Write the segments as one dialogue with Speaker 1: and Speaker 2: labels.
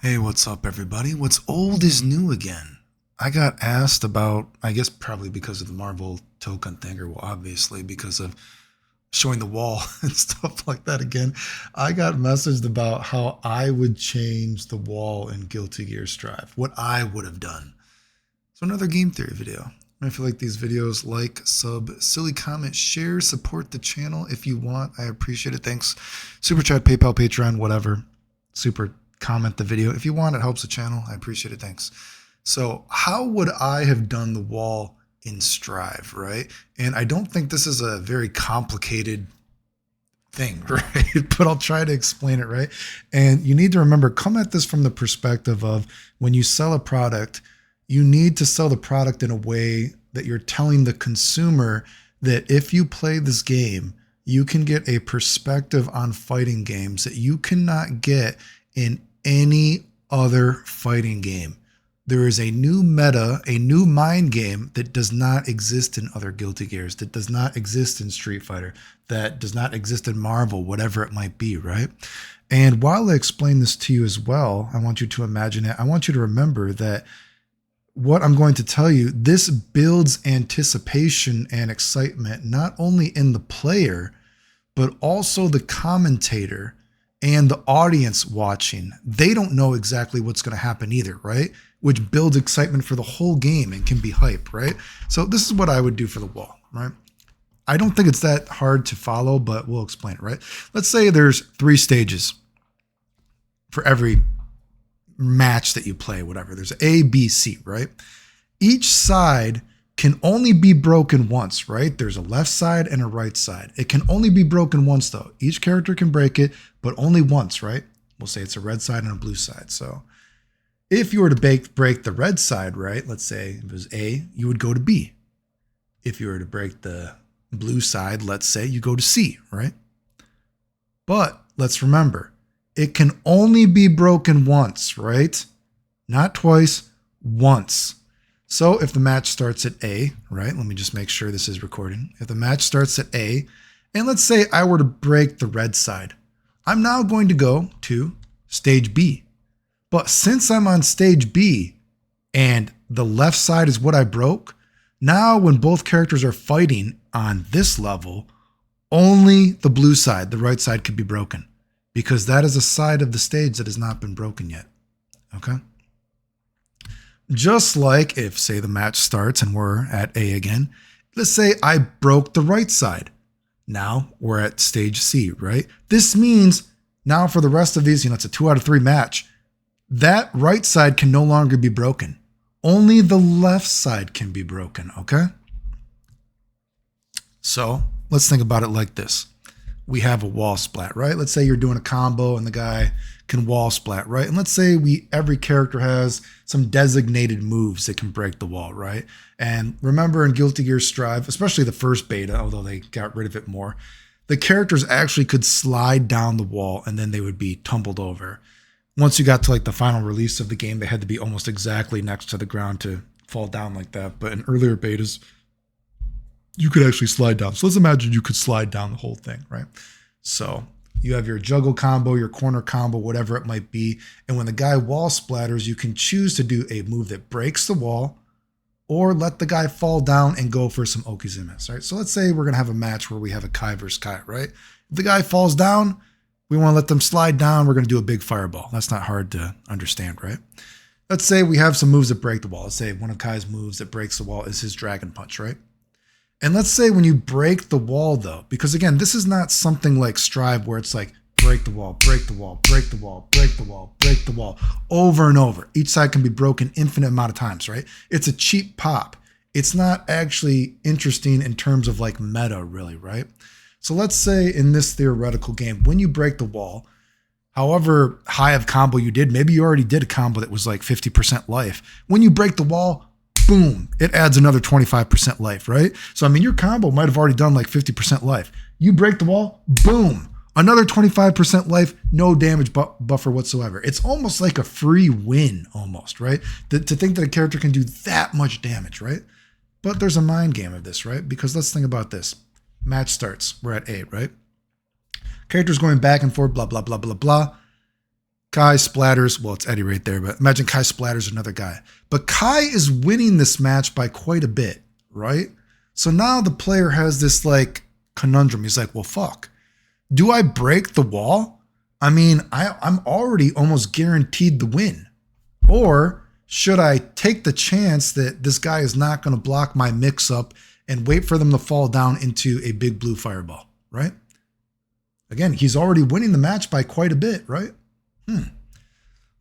Speaker 1: Hey, what's up, everybody? What's old is new again. I got asked about, I guess probably because of the Marvel token thing, or well, obviously because of showing the wall and stuff like that again. I got messaged about how I would change the wall in Guilty Gear Strive, what I would have done. So, another game theory video. If you like these videos, like, sub, silly comment, share, support the channel if you want. I appreciate it. Thanks. Super chat, PayPal, Patreon, whatever. Super comment the video. If you want, it helps the channel. I appreciate it. Thanks. So how would I have done the wall in Strive, right? And I don't think this is a very complicated thing, right? But I'll try to explain it, right? And you need to remember, come at this from the perspective of when you sell a product, you need to sell the product in a way that you're telling the consumer that if you play this game, you can get a perspective on fighting games that you cannot get in any other fighting game. There is a new meta, a new mind game that does not exist in other Guilty Gears, that does not exist in Street Fighter, that does not exist in Marvel, whatever it might be, right? And while I explain this to you as well, I want you to imagine it. I want you to remember that what I'm going to tell you, this builds anticipation and excitement, not only in the player, but also the commentator and the audience watching. They don't know exactly what's going to happen either, right? Which builds excitement for the whole game and can be hype, right? So this is what I would do for the wall, right? I don't think it's that hard to follow, but we'll explain it, right? Let's say there's 3 stages for every match that you play, whatever. There's A, B, C, right? Each side can only be broken once, right? There's a left side and a right side. It can only be broken once, though. Each character can break it, but only once, right? We'll say it's a red side and a blue side. So if you were to break the red side, right? Let's say it was A, you would go to B. If you were to break the blue side, let's say you go to C, right? But let's remember, it can only be broken once, right? Not twice, once. So if the match starts at A, right? Let me just make sure this is recording. If the match starts at A, and let's say I were to break the red side, I'm now going to go to stage B. But since I'm on stage B and the left side is what I broke, now when both characters are fighting on this level, only the blue side, the right side, could be broken, because that is a side of the stage that has not been broken yet. Okay? Just like if, say, the match starts and we're at A again, let's say I broke the right side. Now we're at stage C, right? This means now for the rest of these, it's a 2 out of 3 match. That right side can no longer be broken. Only the left side can be broken, okay? So let's think about it like this. We have a wall splat, right? Let's say you're doing a combo and the guy can wall splat, right? And let's say every character has some designated moves that can break the wall, right? And remember in Guilty Gear Strive, especially the first beta, although they got rid of it more, the characters actually could slide down the wall and then they would be tumbled over. Once you got to like the final release of the game, they had to be almost exactly next to the ground to fall down like that. But in earlier betas, you could actually slide down. So let's imagine you could slide down the whole thing, right? So you have your juggle combo, your corner combo, whatever it might be. And when the guy wall splatters, you can choose to do a move that breaks the wall or let the guy fall down and go for some Okizimas, right? So let's say we're going to have a match where we have a Kai versus Kai, right? If the guy falls down, we want to let them slide down. We're going to do a big fireball. That's not hard to understand, right? Let's say we have some moves that break the wall. Let's say one of Kai's moves that breaks the wall is his Dragon Punch, right? And let's say when you break the wall, though, because again, this is not something like Strive where it's like break the wall, break the wall, break the wall, break the wall, break the wall over and over. Each side can be broken infinite amount of times, right? It's a cheap pop. It's not actually interesting in terms of like meta, really, right? So let's say in this theoretical game, when you break the wall, however high of combo you did, maybe you already did a combo that was like 50% life. When you break the wall, boom, it adds another 25% life, right? So, I mean, your combo might have already done like 50% life. You break the wall, boom, another 25% life, no damage buffer whatsoever. It's almost like a free win almost, right? To think that a character can do that much damage, right? But there's a mind game of this, right? Because let's think about this. Match starts. We're at A, right? Characters going back and forth, blah, blah, blah, blah, blah. Kai splatters. Well, it's Eddie right there, but imagine Kai splatters another guy. But Kai is winning this match by quite a bit, right? So now the player has this like conundrum. He's like, well, fuck. Do I break the wall? I mean, I'm already almost guaranteed the win. Or should I take the chance that this guy is not going to block my mix up and wait for them to fall down into a big blue fireball, right? Again, he's already winning the match by quite a bit, right?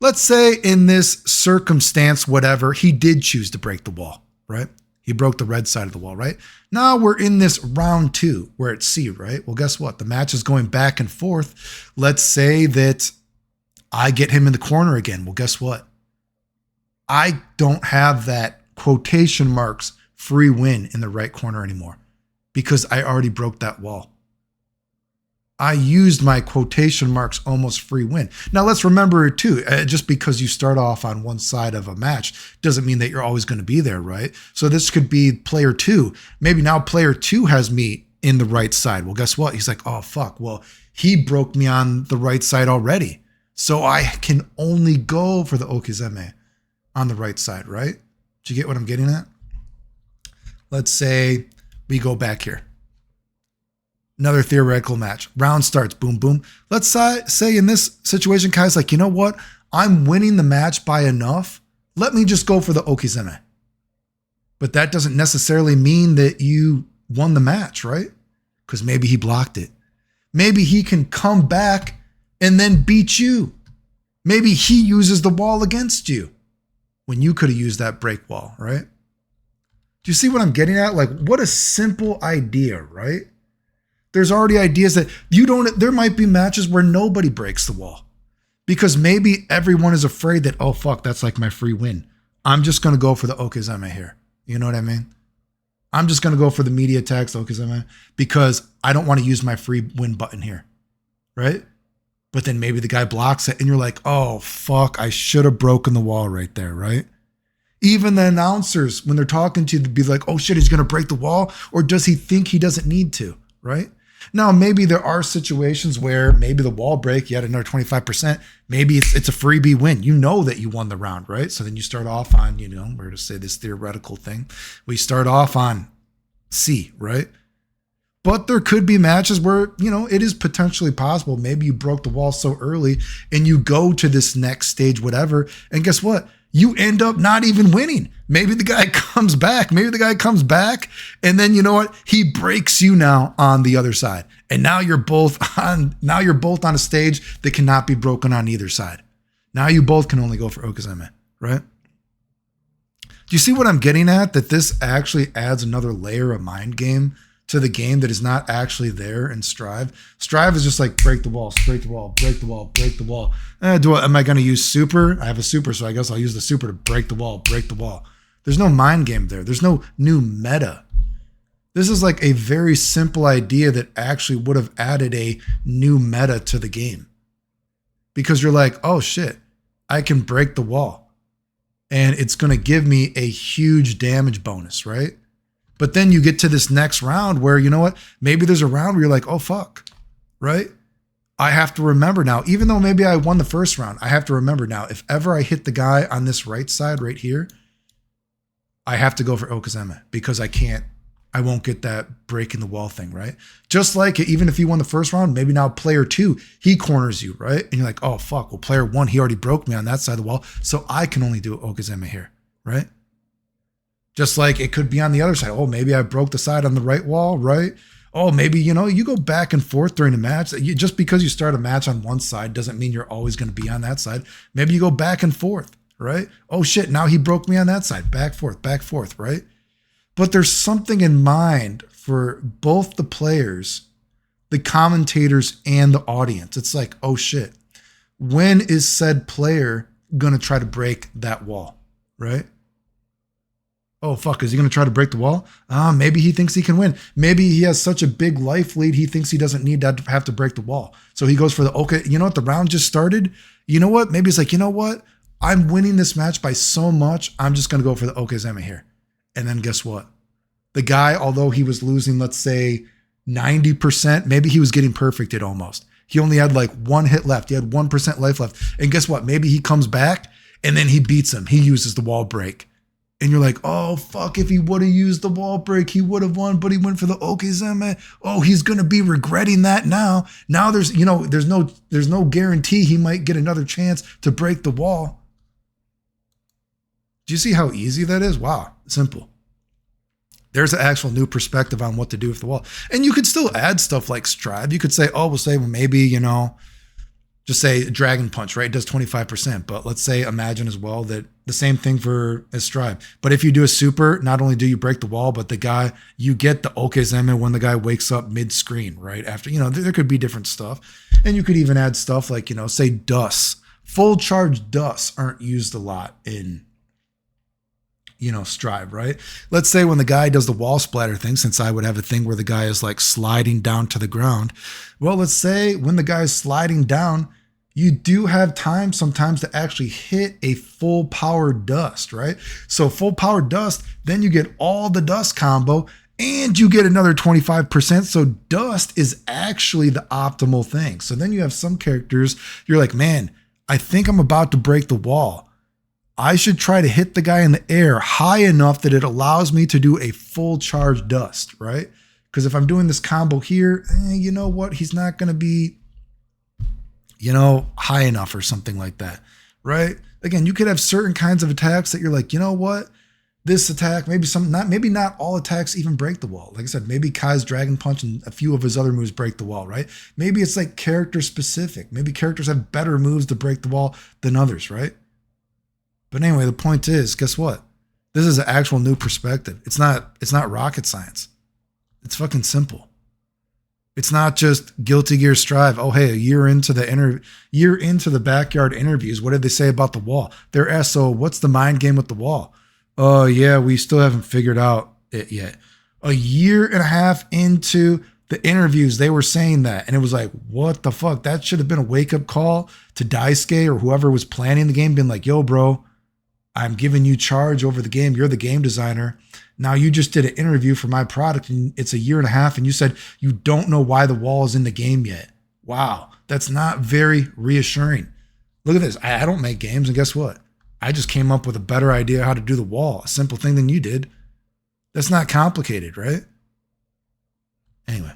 Speaker 1: Let's say in this circumstance, whatever, he did choose to break the wall, right? He broke the red side of the wall, right? Now we're in this round 2 where it's C, right? Well, guess what? The match is going back and forth. Let's say that I get him in the corner again. Well, guess what? I don't have that quotation marks free win in the right corner anymore because I already broke that wall. I used my quotation marks almost free win. Now let's remember too, just because you start off on one side of a match doesn't mean that you're always going to be there, right? So this could be player 2. Maybe now player 2 has me in the right side. Well, guess what? He's like, oh, fuck. Well, he broke me on the right side already. So I can only go for the Okizeme on the right side, right? Do you get what I'm getting at? Let's say we go back here. Another theoretical match. Round starts. Boom, boom. Let's say in this situation, Kai's like, you know what? I'm winning the match by enough. Let me just go for the Okizeme. But that doesn't necessarily mean that you won the match, right? Because maybe he blocked it. Maybe he can come back and then beat you. Maybe he uses the wall against you when you could have used that break wall, right? Do you see what I'm getting at? Like, what a simple idea, right? There's already ideas that there might be matches where nobody breaks the wall because maybe everyone is afraid that, oh, fuck, that's like my free win. I'm just going to go for the Okizeme here. You know what I mean? I'm just going to go for the media attacks, Okizeme, because I don't want to use my free win button here, right? But then maybe the guy blocks it and you're like, oh, fuck, I should have broken the wall right there, right? Even the announcers, when they're talking to you, they'd be like, oh, shit, he's going to break the wall? Or does he think he doesn't need to, right? Now, maybe there are situations where maybe the wall break, you had another 25%. Maybe it's a freebie win. You know that you won the round, right? So then you start off on, we're to say this theoretical thing. We start off on C, right? But there could be matches where, it is potentially possible. Maybe you broke the wall so early and you go to this next stage, whatever. And guess what? You end up not even winning. Maybe the guy comes back. And then you know what? He breaks you now on the other side. And now you're both on a stage that cannot be broken on either side. Now you both can only go for Okizeme, right? Do you see what I'm getting at? That this actually adds another layer of mind game to the game that is not actually there in Strive. Strive is just like break the wall, break the wall, break the wall, break the wall. Am I going to use super? I have a super, so I guess I'll use the super to break the wall, break the wall. There's no mind game there. There's no new meta. This is like a very simple idea that actually would have added a new meta to the game. Because you're like, oh shit, I can break the wall. And it's going to give me a huge damage bonus, right? But then you get to this next round where, you know what? Maybe there's a round where you're like, oh, fuck, right? I have to remember now, even though maybe I won the first round, I have to remember now, if ever I hit the guy on this right side right here, I have to go for Okizeme because I won't get that breaking the wall thing, right? Just like even if you won the first round, maybe now player 2, he corners you, right? And you're like, oh, fuck, well, player 1, he already broke me on that side of the wall, so I can only do Okizeme here, right? Just like it could be on the other side. Oh, maybe I broke the side on the right wall, right? Oh, maybe, you go back and forth during a match. Just because you start a match on one side doesn't mean you're always going to be on that side. Maybe you go back and forth, right? Oh, shit, now he broke me on that side. Back, forth, right? But there's something in mind for both the players, the commentators, and the audience. It's like, oh, shit, when is said player going to try to break that wall, right? Oh, fuck, is he going to try to break the wall? Maybe he thinks he can win. Maybe he has such a big life lead, he thinks he doesn't need to have to break the wall. So he goes for okay, you know what? The round just started. You know what? Maybe it's like, you know what? I'm winning this match by so much, I'm just going to go for the Okizeme here. And then guess what? The guy, although he was losing, let's say, 90%, maybe he was getting perfected almost. He only had like 1 hit left. He had 1% life left. And guess what? Maybe he comes back and then he beats him. He uses the wall break. And you're like, oh, fuck, if he would have used the wall break, he would have won, but he went for the Okizeme. Oh, he's going to be regretting that now. Now there's no guarantee he might get another chance to break the wall. Do you see how easy that is? Wow, simple. There's an actual new perspective on what to do with the wall. And you could still add stuff like Strive. You could say, oh, well, maybe, just say Dragon Punch, right? It does 25%. But let's say, imagine as well that the same thing as Strive. But if you do a super, not only do you break the wall, but you get the Okizeme when the guy wakes up mid-screen, right? After, there could be different stuff. And you could even add stuff like, say dusts. Full charge dusts aren't used a lot in, Strive, right? Let's say when the guy does the wall splatter thing, since I would have a thing where the guy is like sliding down to the ground. Well, let's say when the guy is sliding down, you do have time sometimes to actually hit a full power dust, right? So full power dust, then you get all the dust combo and you get another 25%. So dust is actually the optimal thing. So then you have some characters, you're like, man, I think I'm about to break the wall. I should try to hit the guy in the air high enough that it allows me to do a full charge dust, right? Because if I'm doing this combo here, you know what? He's not going to be, high enough or something like that, right? Again, you could have certain kinds of attacks that you're like, you know what? This attack, maybe not all attacks even break the wall. Like I said, maybe Kai's Dragon Punch and a few of his other moves break the wall, right? Maybe it's like character specific. Maybe characters have better moves to break the wall than others, right? But anyway, the point is, guess what? This is an actual new perspective. It's not rocket science. It's fucking simple. It's not just Guilty Gear Strive. Oh, hey, a year into the backyard interviews, what did they say about the wall? They're asked, so what's the mind game with the wall? Oh, yeah, we still haven't figured out it yet. A year and a half into the interviews, they were saying that. And it was like, what the fuck? That should have been a wake-up call to Daisuke or whoever was planning the game, being like, yo, bro, I'm giving you charge over the game. You're the game designer. Now you just did an interview for my product and it's a year and a half and you said you don't know why the wall is in the game yet. Wow. That's not very reassuring. Look at this. I don't make games and guess what? I just came up with a better idea how to do the wall. A simple thing than you did. That's not complicated, right? Anyway.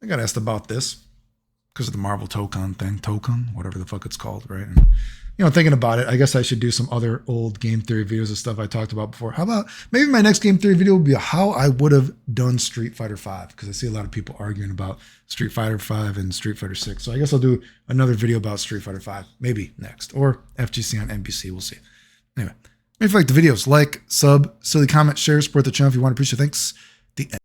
Speaker 1: I got asked about this because of the Marvel Token thing. Token, whatever the fuck it's called, right? And, thinking about it, I guess I should do some other old game theory videos of stuff I talked about before. How about maybe my next game theory video will be how I would have done Street Fighter V, because I see a lot of people arguing about Street Fighter V and Street Fighter 6. So I guess I'll do another video about Street Fighter V, maybe next, or FGC on NBC. We'll see. Anyway, if you like the videos, like, sub, silly comment, share, support the channel if you want to. Appreciate it. Thanks. The end.